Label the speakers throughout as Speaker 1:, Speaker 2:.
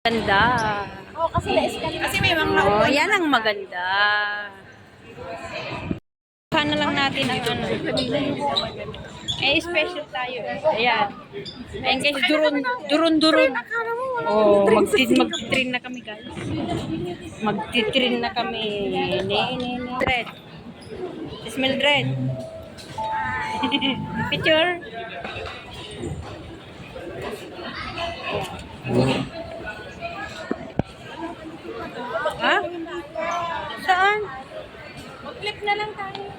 Speaker 1: Ganda.
Speaker 2: Oo, kasi na-escalate. Kasi may mga
Speaker 1: Oh, yan ang maganda. Sana lang natin ang ano. Eh, special tayo. Ayan. Ayan guys, durun. Oh, magtitrin na kami guys. Magtitrin na kami. Dread. Smell dread. Picture. Ha? Saan?
Speaker 2: Mag-flip na lang tayo.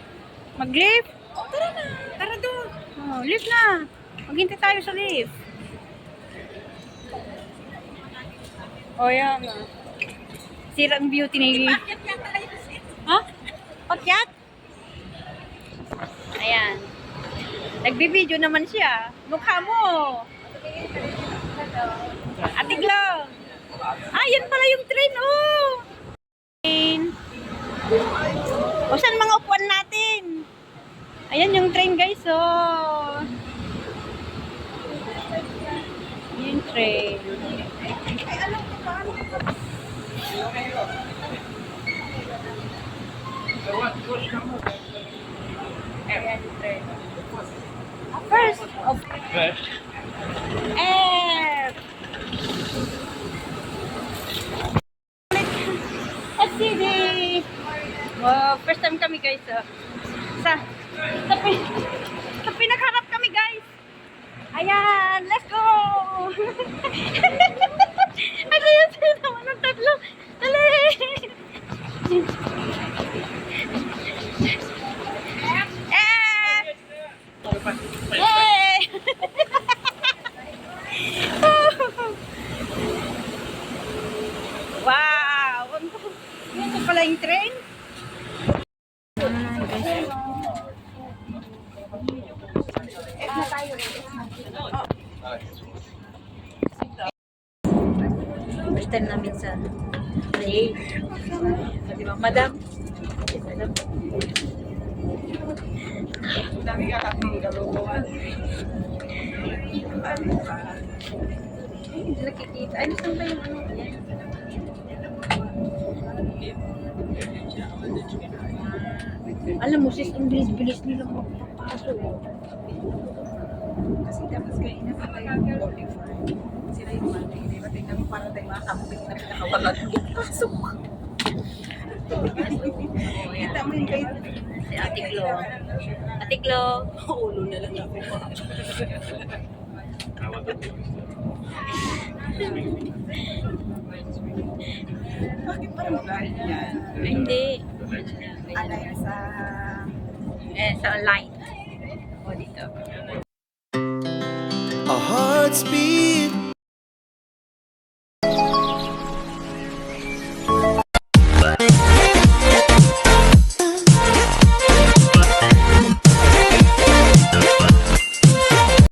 Speaker 1: Mag-lift?
Speaker 2: Tara na. Tara doon.
Speaker 1: Oh, lift na. Maghintay tayo sa lift. Oh, yan. Sira ang beauty ni... Ha? Pakyat? Ayan. Nagbibideo naman siya. Mukha mo. Atiglo. Ah, yan pala yung train, oh. Train. O, saan mga upuan natin? Ayan yung train, guys, oh. Yung train. Ayan yung train. First. Air. SCD. Wow, first time kami, guys, oh. Sa pinagharap kami, guys. Ayan, let's go! Ano yan sa'yo naman ng tatlo? Dali! Yay! Wow! Ito pala yung train? First time namin sa play. Di ba, madam? Madam? Hindi nakikita. Ay, saan ba yung ano? Alam mo, sis, ang bilis-bilis nila magpapasok.
Speaker 2: Kasi dapat kayo nakatay yung 44. Sila yung mga tayo. Diba tingnan mo parang tayo mga kapit na pinakawalan. Pasok! Kita mo yung kayo.
Speaker 1: Si Ate Glo. Ate Glo.
Speaker 2: Ulo na lang ako. Bakit parang dahil yan?
Speaker 1: Ay, hindi.
Speaker 2: Alay sa...
Speaker 1: Sa line. O, dito.
Speaker 3: Our hearts beat